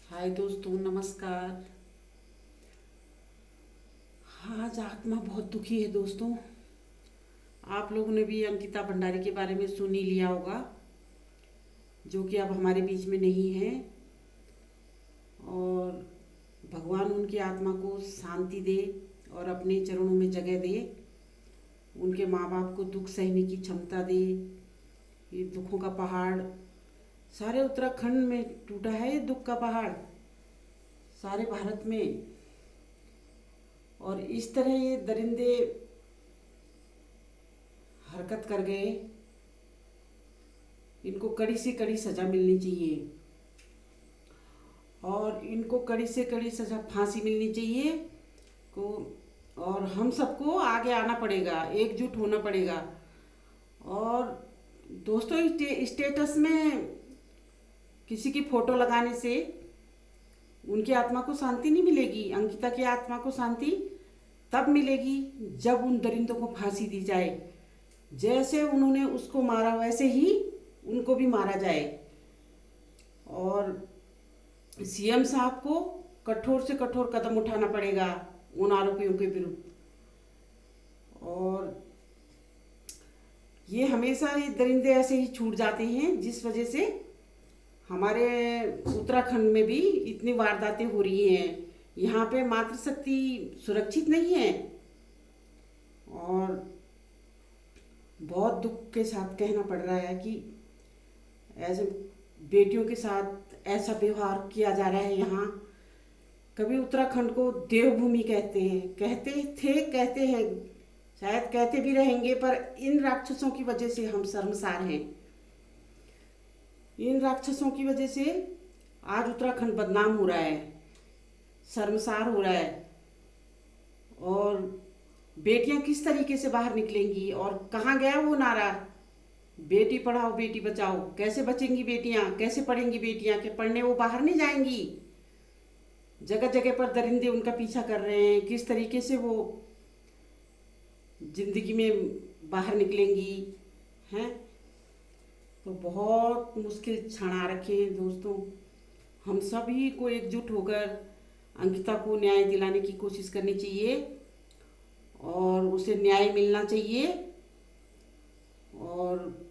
हाय दोस्तों, नमस्कार। आज आत्मा बहुत दुखी है दोस्तों। आप लोगों ने भी अंकिता भंडारी के बारे में सुन ही लिया होगा, जो कि अब हमारे बीच में नहीं है। और भगवान उनकी आत्मा को शांति दे और अपने चरणों में जगह दे। उनके माँ बाप को दुख सहने की क्षमता दे। ये दुखों का पहाड़ सारे उत्तराखंड में टूटा है, ये दुख का पहाड़ सारे भारत में। और इस तरह ये दरिंदे हरकत कर गए, इनको कड़ी से कड़ी सज़ा मिलनी चाहिए। और इनको कड़ी से कड़ी सज़ा, फांसी मिलनी चाहिए को। और हम सबको आगे आना पड़ेगा, एकजुट होना पड़ेगा। और दोस्तों, स्टेटस में किसी की फ़ोटो लगाने से उनकी आत्मा को शांति नहीं मिलेगी। अंकिता की आत्मा को शांति तब मिलेगी जब उन दरिंदों को फांसी दी जाए। जैसे उन्होंने उसको मारा वैसे ही उनको भी मारा जाए। और सीएम साहब को कठोर से कठोर कदम उठाना पड़ेगा उन आरोपियों के विरुद्ध। और ये हमेशा ये दरिंदे ऐसे ही छूट जाते हैं, जिस वजह से हमारे उत्तराखंड में भी इतनी वारदातें हो रही हैं। यहाँ पे मातृशक्ति सुरक्षित नहीं है। और बहुत दुख के साथ कहना पड़ रहा है कि ऐसे बेटियों के साथ ऐसा व्यवहार किया जा रहा है यहाँ। कभी उत्तराखंड को देवभूमि कहते हैं, कहते हैं, शायद कहते भी रहेंगे। पर इन राक्षसों की वजह से हम शर्मसार हैं। इन राक्षसों की वजह से आज उत्तराखंड बदनाम हो रहा है, शर्मसार हो रहा है। और बेटियां किस तरीके से बाहर निकलेंगी? और कहाँ गया वो नारा, बेटी पढ़ाओ बेटी बचाओ? कैसे बचेंगी बेटियां, कैसे पढ़ेंगी बेटियां? के पढ़ने वो बाहर नहीं जाएंगी। जगह जगह पर दरिंदे उनका पीछा कर रहे हैं। किस तरीके से वो जिंदगी में बाहर निकलेंगी हैं? तो बहुत मुश्किल क्षण आ रखे हैं दोस्तों। हम सभी को एकजुट होकर अंकिता को न्याय दिलाने की कोशिश करनी चाहिए और उसे न्याय मिलना चाहिए। और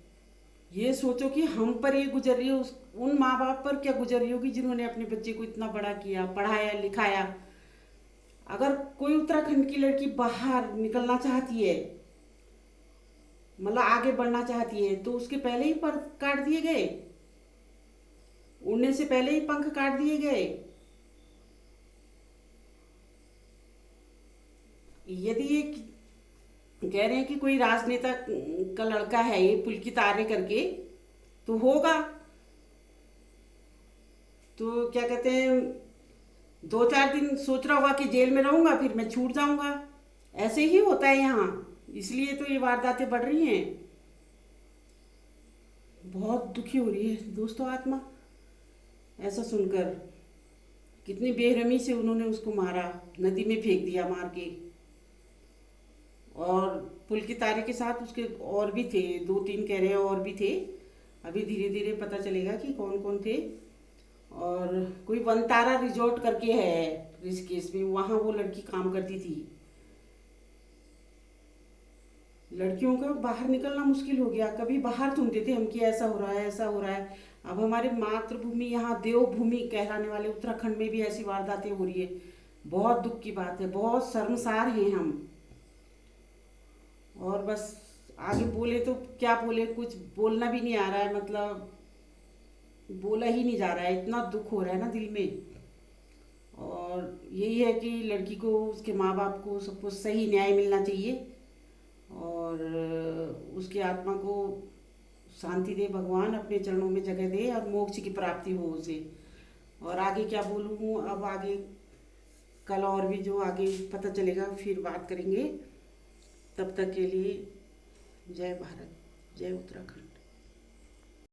ये सोचो कि हम पर ये गुजर रही है, उन माँ बाप पर क्या गुजर रही होगी जिन्होंने अपने बच्चे को इतना बड़ा किया, पढ़ाया लिखाया। अगर कोई उत्तराखंड की लड़की बाहर निकलना चाहती है, मतलब आगे बढ़ना चाहती है, तो उसके पहले ही पर काट दिए गए, उड़ने से पहले ही पंख काट दिए गए। यदि ये कह रहे हैं कि कोई राजनेता का लड़का है ये पुलकित आर्य करके, तो होगा। तो क्या कहते हैं, 2-4 दिन सोच रहा होगा कि जेल में रहूंगा, फिर मैं छूट जाऊंगा। ऐसे ही होता है यहाँ, इसलिए तो ये वारदातें बढ़ रही हैं। बहुत दुखी हो रही है दोस्तों आत्मा ऐसा सुनकर। कितनी बेरहमी से उन्होंने उसको मारा, नदी में फेंक दिया मार के। और पुलकित आर्य के साथ उसके और भी थे, 2-3 कह रहे हैं और भी थे। अभी धीरे धीरे पता चलेगा कि कौन कौन थे। और कोई वनतारा रिजॉर्ट करके है ऋषिकेश में, वहाँ वो लड़की काम करती थी। लड़कियों का बाहर निकलना मुश्किल हो गया। कभी बाहर सुनते थे हम कि ऐसा हो रहा है, ऐसा हो रहा है। अब हमारे मातृभूमि, यहाँ देवभूमि कहलाने वाले उत्तराखंड में भी ऐसी वारदातें हो रही है। बहुत दुख की बात है, बहुत शर्मसार हैं हम। और बस आगे बोले तो क्या बोले, कुछ बोलना भी नहीं आ रहा है, मतलब बोला ही नहीं जा रहा है। इतना दुख हो रहा है ना दिल में। और यही है कि लड़की को, उसके माँ बाप को, सबको सही न्याय मिलना चाहिए। और उसकी आत्मा को शांति दे भगवान, अपने चरणों में जगह दे और मोक्ष की प्राप्ति हो उसे। और आगे क्या बोलूँ, अब आगे कल और भी जो आगे पता चलेगा फिर बात करेंगे। तब तक के लिए जय भारत, जय उत्तराखंड।